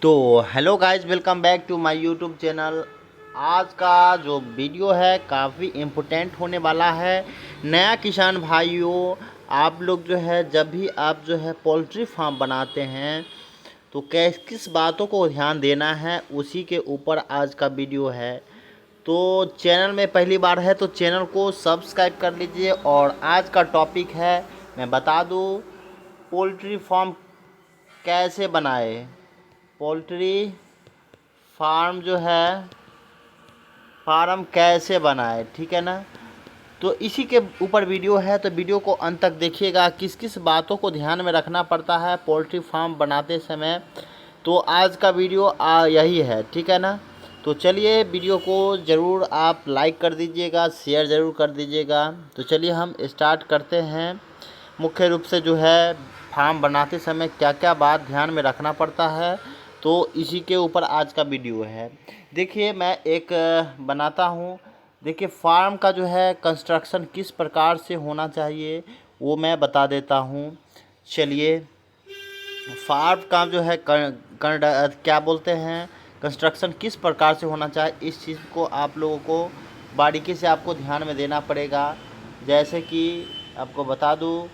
तो hello guys, welcome back to my YouTube channel. आज का जो वीडियो है काफ़ी इम्पोर्टेंट होने वाला है। नया किसान भाइयों, आप लोग जो है जब भी आप जो है पोल्ट्री फार्म बनाते हैं तो किस किस बातों को ध्यान देना है, उसी के ऊपर आज का वीडियो है। तो चैनल में पहली बार है तो चैनल को सब्सक्राइब कर लीजिए। और आज का टॉपिक है, मैं बता दूं, पोल्ट्री फार्म कैसे बनाए। पोल्ट्री फार्म जो है फार्म कैसे बनाए, ठीक है ना। तो इसी के ऊपर वीडियो है, तो वीडियो को अंत तक देखिएगा। किस किस बातों को ध्यान में रखना पड़ता है पोल्ट्री फार्म बनाते समय, तो आज का वीडियो यही है, ठीक है ना। तो चलिए वीडियो को ज़रूर आप लाइक कर दीजिएगा, शेयर ज़रूर कर दीजिएगा। तो चलिए हम स्टार्ट करते हैं। मुख्य रूप से जो है फार्म बनाते समय क्या क्या बात ध्यान में रखना पड़ता है, तो इसी के ऊपर आज का वीडियो है। देखिए मैं एक बनाता हूँ। देखिए फार्म का जो है कंस्ट्रक्शन किस प्रकार से होना चाहिए वो मैं बता देता हूँ। चलिए, फार्म का जो है क्या बोलते हैं, कंस्ट्रक्शन किस प्रकार से होना चाहिए, इस चीज़ को आप लोगों को बारीकी से आपको ध्यान में देना पड़ेगा। जैसे कि आपको बता दूँ,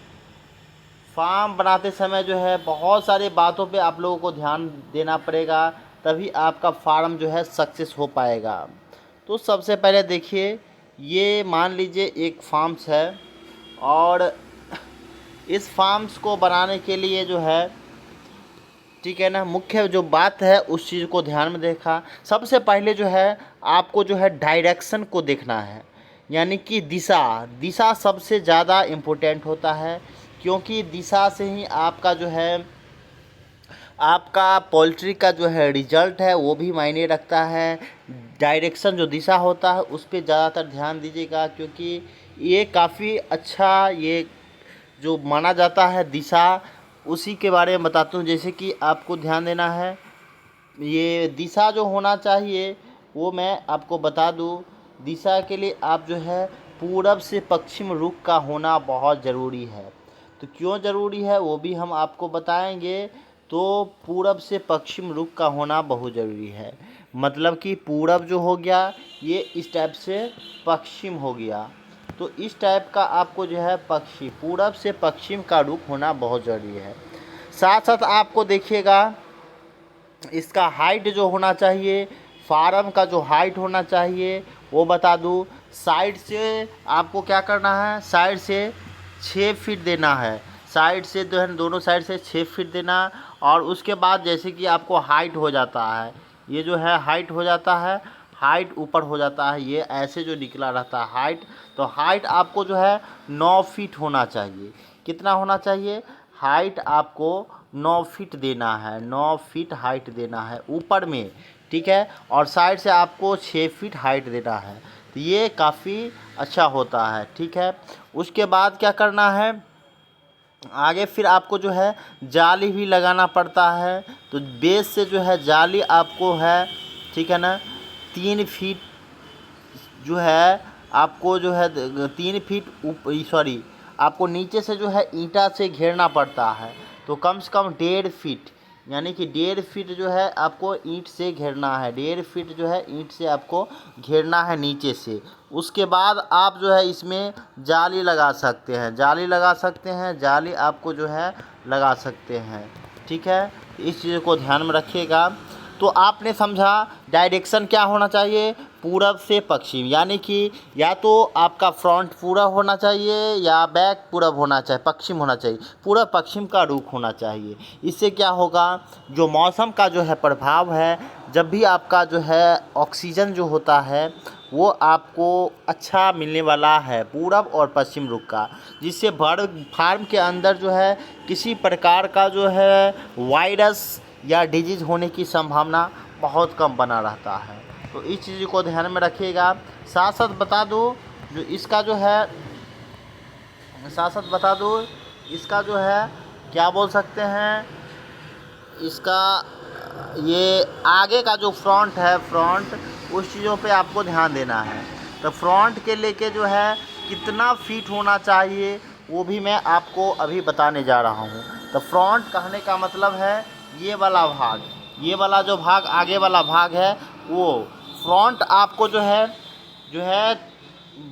फार्म बनाते समय जो है बहुत सारी बातों पे आप लोगों को ध्यान देना पड़ेगा, तभी आपका फार्म जो है सक्सेस हो पाएगा। तो सबसे पहले देखिए, ये मान लीजिए एक फार्म्स है, और इस फार्म्स को बनाने के लिए जो है, ठीक है ना, मुख्य जो बात है उस चीज़ को ध्यान में देखा। सबसे पहले जो है आपको जो है डायरेक्शन को देखना है, यानी कि दिशा। दिशा सबसे ज़्यादा इम्पोर्टेंट होता है, क्योंकि दिशा से ही आपका जो है आपका पोल्ट्री का जो है रिजल्ट है वो भी मायने रखता है। डायरेक्शन जो दिशा होता है उस पर ज़्यादातर ध्यान दीजिएगा, क्योंकि ये काफ़ी अच्छा, ये जो माना जाता है दिशा, उसी के बारे में बताता हूँ। जैसे कि आपको ध्यान देना है, ये दिशा जो होना चाहिए वो मैं आपको बता दूँ। दिशा के लिए आप जो है पूरब से पश्चिम रुख का होना बहुत ज़रूरी है। तो क्यों ज़रूरी है वो भी हम आपको बताएंगे। तो पूरब से पश्चिम रुख का होना बहुत ज़रूरी है, मतलब कि पूरब जो हो गया ये इस टाइप से पश्चिम हो गया, तो इस टाइप का आपको जो है पश्चिम, पूरब से पश्चिम का रुख होना बहुत ज़रूरी है। साथ साथ आपको देखिएगा इसका हाइट जो होना चाहिए, फार्म का जो हाइट होना चाहिए वो बता दूँ। साइड से आपको क्या करना है, साइड से 6 फीट देना है। साइड से जो है दोनों साइड से 6 फीट देना। और उसके बाद जैसे कि आपको हाइट हो जाता है, ये जो है हाइट हो जाता है, हाइट ऊपर हो जाता है, ये ऐसे जो निकला रहता है हाइट, तो हाइट आपको जो है 9 फीट होना चाहिए। कितना होना चाहिए, हाइट आपको 9 फीट देना है, 9 फीट हाइट देना है ऊपर में, ठीक है। और साइड से आपको 6 फीट हाइट देना है, तो ये काफ़ी अच्छा होता है, ठीक है। उसके बाद क्या करना है, आगे फिर आपको जो है जाली भी लगाना पड़ता है। तो बेस से जो है जाली आपको है, ठीक है ना, 3 फीट जो है आपको जो है 3 फीट सॉरी, आपको नीचे से जो है ईंटा से घेरना पड़ता है। तो कम से कम 1.5 फीट, यानी कि 1.5 फीट जो है आपको ईंट से घेरना है, 1.5 फीट जो है ईंट से आपको घेरना है नीचे से। उसके बाद आप जो है इसमें जाली लगा सकते हैं, जाली लगा सकते हैं, जाली आपको जो है लगा सकते हैं, ठीक है। इस चीज़ को ध्यान में रखिएगा। तो आपने समझा डायरेक्शन क्या होना चाहिए, पूरब से पश्चिम, यानी कि या तो आपका फ्रंट पूरब होना चाहिए या बैक पूरब होना चाहिए, पश्चिम होना चाहिए, पूरब पश्चिम का रुख होना चाहिए। इससे क्या होगा, जो मौसम का जो है प्रभाव है, जब भी आपका जो है ऑक्सीजन जो होता है वो आपको अच्छा मिलने वाला है पूरब और पश्चिम रुख का, जिससे बर्ड फार्म के अंदर जो है किसी प्रकार का जो है वायरस या डिजीज़ होने की संभावना बहुत कम बना रहता है। तो इस चीज़ को ध्यान में रखिएगा। साथ साथ बता दूँ, जो इसका जो है साथ साथ बता दूँ इसका जो है क्या बोल सकते हैं, इसका ये आगे का जो फ्रंट है, फ्रंट, उस चीज़ों पे आपको ध्यान देना है। तो फ्रंट के लेके जो है कितना फीट होना चाहिए वो भी मैं आपको अभी बताने जा रहा हूँ। तो फ्रंट कहने का मतलब है ये वाला भाग, ये वाला जो भाग आगे वाला भाग है वो फ्रंट आपको जो है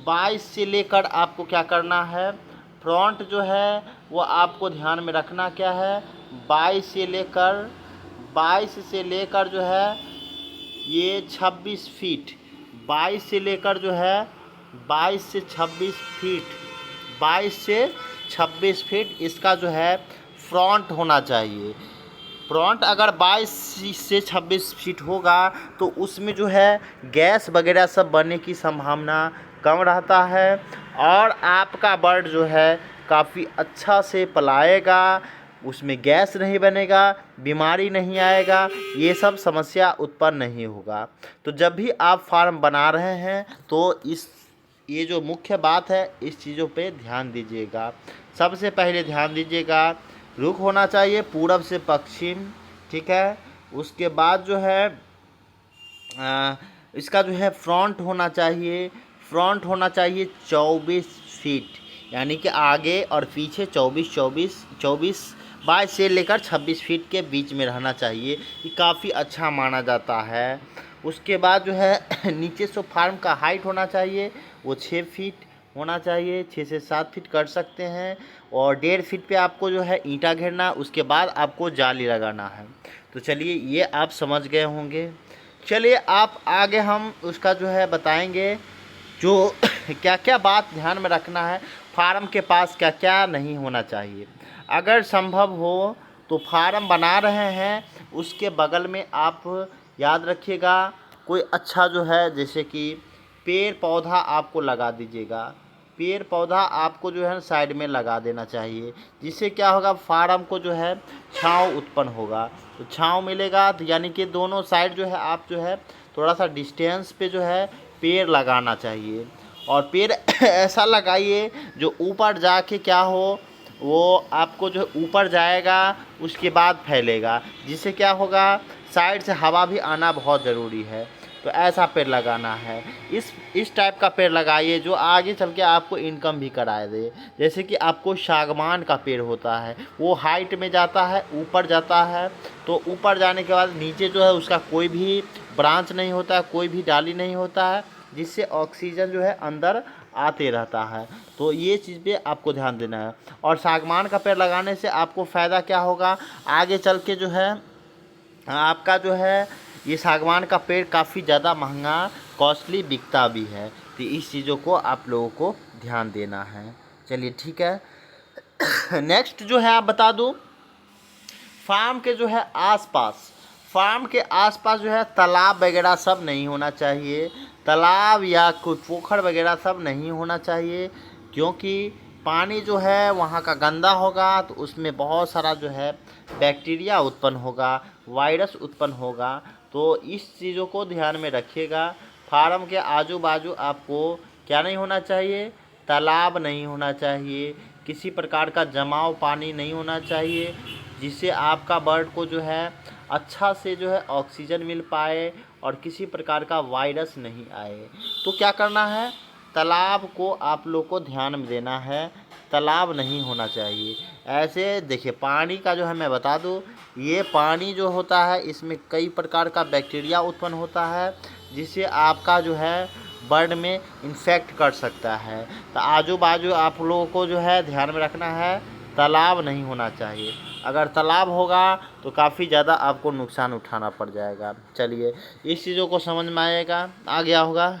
22 से लेकर आपको क्या करना है, फ्रंट जो है वो आपको ध्यान में रखना क्या है, 22 से लेकर जो है ये 26 फीट, 22 से लेकर जो है 22 से 26 फीट, 22 से 26 फीट इसका जो है फ्रंट होना चाहिए। फ्रंट अगर 22 से 26 फीट होगा तो उसमें जो है गैस वगैरह सब बनने की संभावना कम रहता है और आपका बर्ड जो है काफ़ी अच्छा से पलाएगा, उसमें गैस नहीं बनेगा, बीमारी नहीं आएगा, ये सब समस्या उत्पन्न नहीं होगा। तो जब भी आप फार्म बना रहे हैं तो ये जो मुख्य बात है इस चीज़ों पे ध्यान दीजिएगा। सबसे पहले ध्यान दीजिएगा रुख होना चाहिए पूरब से पश्चिम, ठीक है। उसके बाद जो है इसका जो है फ्रंट होना चाहिए, 24 फीट, यानी कि आगे और पीछे 24 22 से लेकर 26 फीट के बीच में रहना चाहिए, ये काफ़ी अच्छा माना जाता है। उसके बाद जो है नीचे से फार्म का हाइट होना चाहिए वो 6 फीट होना चाहिए, 6 से 7 फीट कर सकते हैं और 1.5 फीट पे आपको जो है ईंटा घेरना, उसके बाद आपको जाली लगाना है। तो चलिए ये आप समझ गए होंगे। चलिए आप आगे हम उसका जो है बताएंगे जो क्या क्या बात ध्यान में रखना है, फार्म के पास क्या क्या नहीं होना चाहिए। अगर संभव हो तो फार्म बना रहे हैं उसके बगल में आप याद रखिएगा कोई अच्छा जो है जैसे कि पेड़ पौधा आपको लगा दीजिएगा, पेड़ पौधा आपको जो है साइड में लगा देना चाहिए, जिससे क्या होगा फार्म को जो है छांव उत्पन्न होगा, तो छांव मिलेगा। तो यानी कि दोनों साइड जो है आप जो है थोड़ा सा डिस्टेंस पे जो है पेड़ लगाना चाहिए और पेड़ ऐसा लगाइए जो ऊपर जाके क्या हो वो आपको जो ऊपर जाएगा उसके बाद फैलेगा, जिससे क्या होगा साइड से हवा भी आना बहुत ज़रूरी है। तो ऐसा पेड़ लगाना है, इस टाइप का पेड़ लगाइए जो आगे चल के आपको इनकम भी कराए दे। जैसे कि आपको सागवान का पेड़ होता है वो हाइट में जाता है, ऊपर जाता है, तो ऊपर जाने के बाद नीचे जो है उसका कोई भी ब्रांच नहीं होता है, कोई भी डाली नहीं होता है, जिससे ऑक्सीजन जो है अंदर आते रहता है। तो ये चीज़ पे आपको ध्यान देना है। और सागवान का पेड़ लगाने से आपको फ़ायदा क्या होगा, आगे चल के जो है आपका जो है ये सागवान का पेड़ काफ़ी ज़्यादा महंगा कॉस्टली बिकता भी है, तो इस चीज़ों को आप लोगों को ध्यान देना है। चलिए ठीक है। नेक्स्ट जो है आप बता दूं फार्म के जो है आसपास, फार्म के आसपास जो है तालाब वगैरह सब नहीं होना चाहिए, तालाब या कोई पोखर वगैरह सब नहीं होना चाहिए, क्योंकि पानी जो है वहाँ का गंदा होगा तो उसमें बहुत सारा जो है बैक्टीरिया उत्पन्न होगा, वायरस उत्पन्न होगा। तो इस चीज़ों को ध्यान में रखिएगा। फार्म के आजू बाजू आपको क्या नहीं होना चाहिए, तालाब नहीं होना चाहिए, किसी प्रकार का जमाव पानी नहीं होना चाहिए, जिससे आपका बर्ड को जो है अच्छा से जो है ऑक्सीजन मिल पाए और किसी प्रकार का वायरस नहीं आए। तो क्या करना है, तालाब को आप लोग को ध्यान में देना है, तालाब नहीं होना चाहिए। ऐसे देखिए पानी का जो है मैं बता दूं, ये पानी जो होता है इसमें कई प्रकार का बैक्टीरिया उत्पन्न होता है, जिससे आपका जो है बर्ड में इन्फेक्ट कर सकता है। तो आजू बाजू आप लोगों को जो है ध्यान में रखना है, तालाब नहीं होना चाहिए। अगर तालाब होगा तो काफ़ी ज़्यादा आपको नुकसान उठाना पड़ जाएगा। चलिए इस चीज़ों को समझ में आ गया होगा।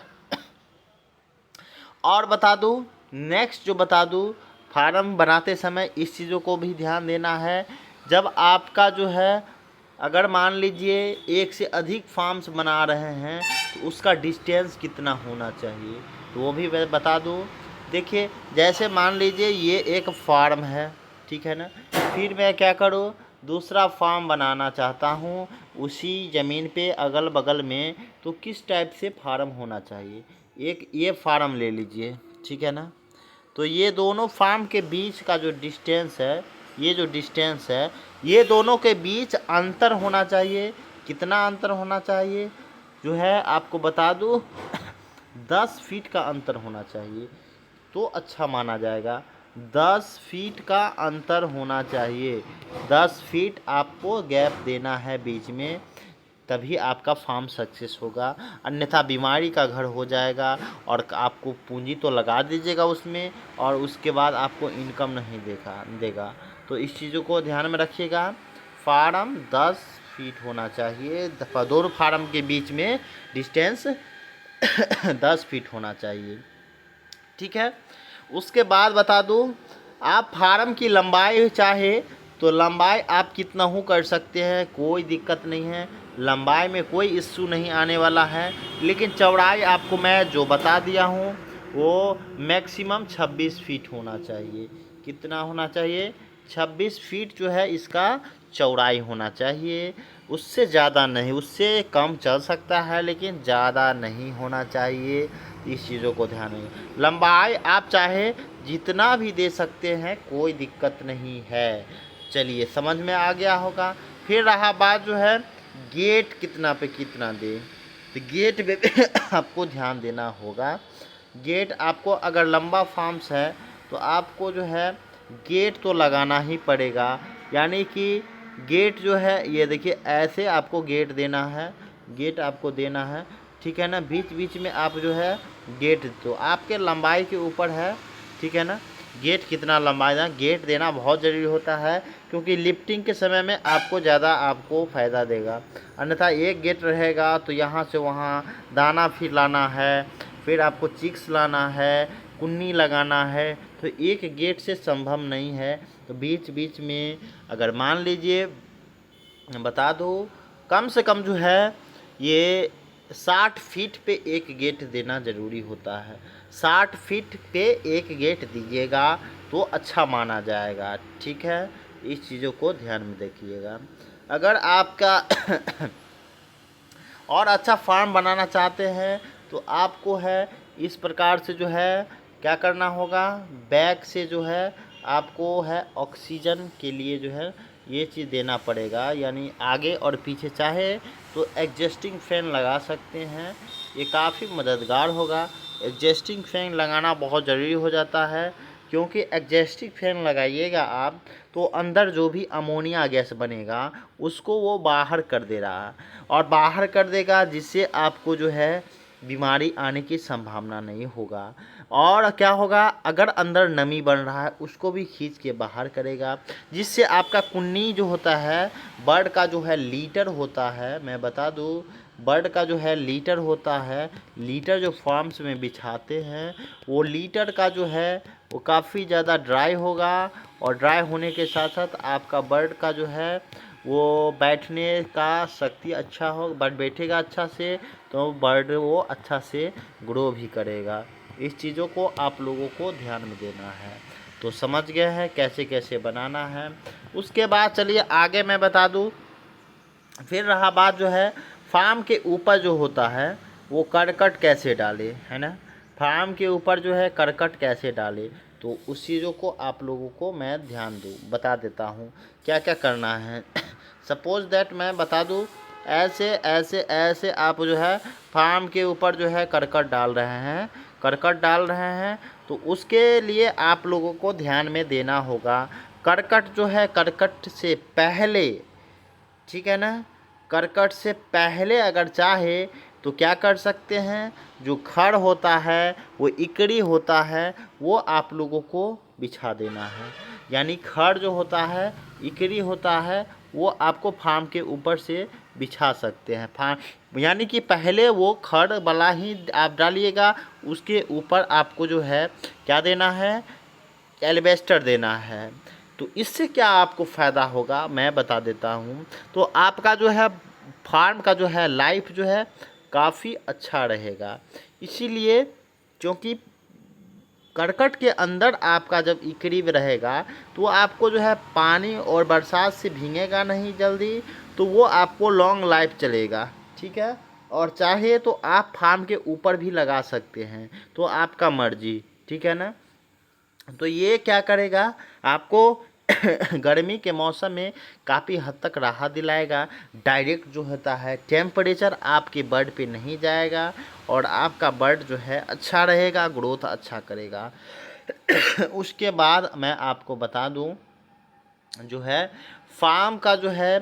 और बता दूं नेक्स्ट जो बता दूं फार्म बनाते समय इस चीज़ों को भी ध्यान देना है। जब आपका जो है अगर मान लीजिए एक से अधिक फार्म्स बना रहे हैं तो उसका डिस्टेंस कितना होना चाहिए, तो वो भी मैं बता दूं। देखिए जैसे मान लीजिए ये एक फार्म है, ठीक है ना, फिर मैं क्या करूँ दूसरा फार्म बनाना चाहता हूँ उसी ज़मीन पे अगल बगल में, तो किस टाइप से फार्म होना चाहिए। एक ये फार्म ले लीजिए, ठीक है ना, तो ये दोनों फार्म के बीच का जो डिस्टेंस है, ये जो डिस्टेंस है ये दोनों के बीच अंतर होना चाहिए। कितना अंतर होना चाहिए जो है आपको बता दूँ 10 फीट का अंतर होना चाहिए, तो अच्छा माना जाएगा। 10 फीट का अंतर होना चाहिए, 10 फीट आपको गैप देना है बीच में, तभी आपका फार्म सक्सेस होगा, अन्यथा बीमारी का घर हो जाएगा और आपको पूंजी तो लगा दीजिएगा उसमें और उसके बाद आपको इनकम नहीं देगा। तो इस चीज़ों को ध्यान में रखिएगा। फार्म 10 फीट होना चाहिए, दो फार्म के बीच में डिस्टेंस 10 फीट होना चाहिए, ठीक है। उसके बाद बता दूं, आप फार्म की लंबाई चाहे तो लंबाई आप कितना हो कर सकते हैं, कोई दिक्कत नहीं है, लंबाई में कोई इश्यू नहीं आने वाला है। लेकिन चौड़ाई आपको मैं जो बता दिया हूँ वो मैक्सिमम 26 फीट होना चाहिए। कितना होना चाहिए? 26 फीट जो है इसका चौड़ाई होना चाहिए, उससे ज़्यादा नहीं। उससे कम चल सकता है लेकिन ज़्यादा नहीं होना चाहिए। इस चीज़ों को ध्यान में, लंबाई आप चाहे जितना भी दे सकते हैं, कोई दिक्कत नहीं है। चलिए समझ में आ गया होगा। फिर रहा बात जो है गेट कितना पे कितना दे, तो गेट पे आपको ध्यान देना होगा। गेट आपको अगर लंबा फार्म्स है तो आपको जो है गेट तो लगाना ही पड़ेगा। यानी कि गेट जो है ये देखिए ऐसे आपको गेट देना है, गेट आपको देना है, ठीक है ना। बीच बीच में आप जो है गेट तो आपके लंबाई के ऊपर है, ठीक है ना। गेट कितना लंबाई है, गेट देना बहुत ज़रूरी होता है क्योंकि लिफ्टिंग के समय में आपको ज़्यादा आपको फ़ायदा देगा। अन्यथा एक गेट रहेगा तो यहाँ से वहाँ दाना फिर लाना है, फिर आपको चिक्स लाना है, कुन्नी लगाना है, तो एक गेट से संभव नहीं है। तो बीच बीच में अगर मान लीजिए बता दो कम से कम जो है ये 60 फीट पे एक गेट देना ज़रूरी होता है। 60 फीट पे एक गेट दीजिएगा तो अच्छा माना जाएगा, ठीक है। इस चीज़ों को ध्यान में रखिएगा। अगर आपका और अच्छा फार्म बनाना चाहते हैं तो आपको है इस प्रकार से जो है क्या करना होगा, बैक से जो है आपको है ऑक्सीजन के लिए जो है ये चीज़ देना पड़ेगा। यानी आगे और पीछे चाहे तो एडजस्टिंग फैन लगा सकते हैं, ये काफ़ी मददगार होगा। एडजस्टिंग फैन लगाना बहुत ज़रूरी हो जाता है क्योंकि एडजस्टिंग फैन लगाइएगा आप तो अंदर जो भी अमोनिया गैस बनेगा उसको वो बाहर कर दे रहा है और बाहर कर देगा, जिससे आपको जो है बीमारी आने की संभावना नहीं होगा। और क्या होगा, अगर अंदर नमी बन रहा है उसको भी खींच के बाहर करेगा, जिससे आपका कुन्नी जो होता है बर्ड का जो है लीटर होता है, मैं बता दूं बर्ड का जो है लीटर होता है, लीटर जो फार्म्स में बिछाते हैं वो लीटर का जो है वो काफ़ी ज़्यादा ड्राई होगा और ड्राई होने के साथ साथ आपका बर्ड का जो है वो बैठने का शक्ति अच्छा हो, बर्ड बैठेगा अच्छा से तो बर्ड वो अच्छा से ग्रो भी करेगा। इस चीज़ों को आप लोगों को ध्यान में देना है। तो समझ गए हैं कैसे कैसे बनाना है। उसके बाद चलिए आगे मैं बता दूं। फिर रहा बात जो है फार्म के ऊपर जो होता है वो करकट कैसे डाले, है ना। फार्म के ऊपर जो है करकट कैसे डाले, तो उस चीज़ों को आप लोगों को मैं ध्यान दूँ बता देता हूँ क्या क्या करना है। सपोज दैट मैं बता दूँ ऐसे ऐसे ऐसे आप जो है फार्म के ऊपर जो है करकट डाल रहे हैं, करकट डाल रहे हैं, तो उसके लिए आप लोगों को ध्यान में देना होगा। करकट जो है करकट से पहले, ठीक है ना, करकट से पहले अगर चाहे तो क्या कर सकते हैं, जो खड़ होता है वो इकड़ी होता है वो आप लोगों को बिछा देना है। यानी खड़ जो होता है इकड़ी होता है वो आपको फार्म के ऊपर से बिछा सकते हैं। फार्म यानी कि पहले वो खड़ वाला ही आप डालिएगा, उसके ऊपर आपको जो है क्या देना है, एल्वेस्टर देना है। तो इससे क्या आपको फ़ायदा होगा मैं बता देता हूँ। तो आपका जो है फार्म का जो है लाइफ जो है काफ़ी अच्छा रहेगा। इसीलिए क्योंकि करकट के अंदर आपका जब इकड़ी रहेगा तो आपको जो है पानी और बरसात से भीगेगा नहीं जल्दी, तो वो आपको लॉन्ग लाइफ चलेगा, ठीक है। और चाहे तो आप फार्म के ऊपर भी लगा सकते हैं, तो आपका मर्जी, ठीक है ना। तो ये क्या करेगा आपको गर्मी के मौसम में काफ़ी हद तक राहत दिलाएगा। डायरेक्ट जो होता है टेम्परेचर आपके बर्ड पे नहीं जाएगा और आपका बर्ड जो है अच्छा रहेगा, ग्रोथ अच्छा करेगा। उसके बाद मैं आपको बता दूं जो है फार्म का जो है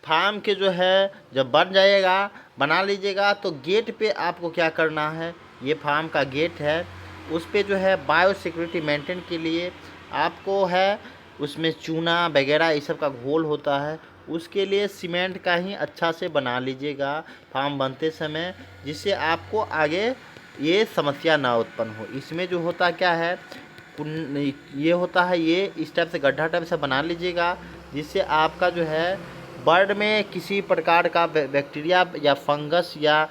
फार्म के जो है जब बन जाएगा, बना लीजिएगा, तो गेट पे आपको क्या करना है, ये फार्म का गेट है, उस पे जो है बायो सिक्योरिटी मेंटेन के लिए आपको है उसमें चूना वगैरह ये सब का घोल होता है, उसके लिए सीमेंट का ही अच्छा से बना लीजिएगा फार्म बनते समय, जिससे आपको आगे ये समस्या ना उत्पन्न हो। इसमें जो होता क्या है, ये होता है, ये इस टाइप से गड्ढा टाइप से बना लीजिएगा, जिससे आपका जो है बर्ड में किसी प्रकार का बैक्टीरिया या फंगस या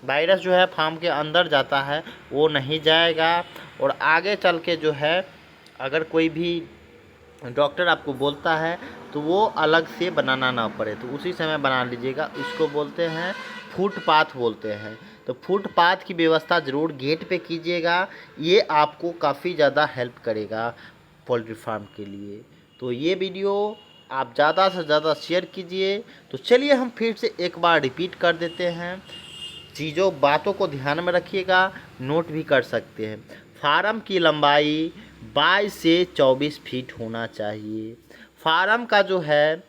वायरस जो है फार्म के अंदर जाता है वो नहीं जाएगा। और आगे चल के जो है अगर कोई भी डॉक्टर आपको बोलता है तो वो अलग से बनाना ना पड़े, तो उसी समय बना लीजिएगा। इसको बोलते हैं फुटपाथ बोलते हैं। तो फुटपाथ की व्यवस्था ज़रूर गेट पे कीजिएगा, ये आपको काफ़ी ज़्यादा हेल्प करेगा पोल्ट्री फार्म के लिए। तो ये वीडियो आप ज़्यादा से ज़्यादा शेयर कीजिए। तो चलिए हम फिर से एक बार रिपीट कर देते हैं, बातों को ध्यान में रखिएगा, नोट भी कर सकते हैं। फार्म की लंबाई 22 से 24 फीट होना चाहिए। फार्म का जो है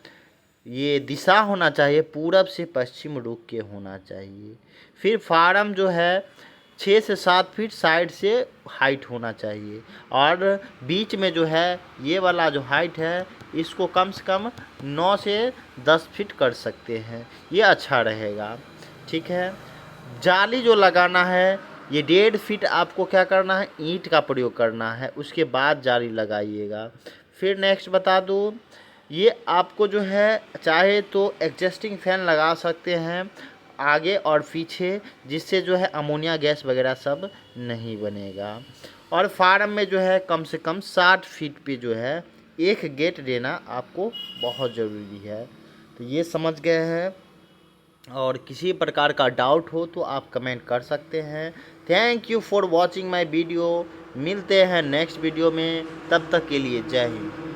ये दिशा होना चाहिए पूरब से पश्चिम रुख के होना चाहिए। फिर फार्म जो है 6 से 7 फीट साइड से हाइट होना चाहिए, और बीच में जो है ये वाला जो हाइट है इसको कम से कम 9 से 10 फीट कर सकते हैं, ये अच्छा रहेगा। ठीक है, जाली जो लगाना है ये 1.5 फीट आपको क्या करना है, ईंट का प्रयोग करना है, उसके बाद जाली लगाइएगा। फिर नेक्स्ट बता दूँ, ये आपको जो है चाहे तो एग्जस्टिंग फैन लगा सकते हैं आगे और पीछे, जिससे जो है अमोनिया गैस वगैरह सब नहीं बनेगा। और फार्म में जो है कम से कम 60 फीट पे जो है एक गेट देना आपको बहुत ज़रूरी है। तो ये समझ गए हैं, और किसी प्रकार का डाउट हो तो आप कमेंट कर सकते हैं। Thank you for watching my video. मिलते हैं नेक्स्ट वीडियो में, तब तक के लिए जय हिंद।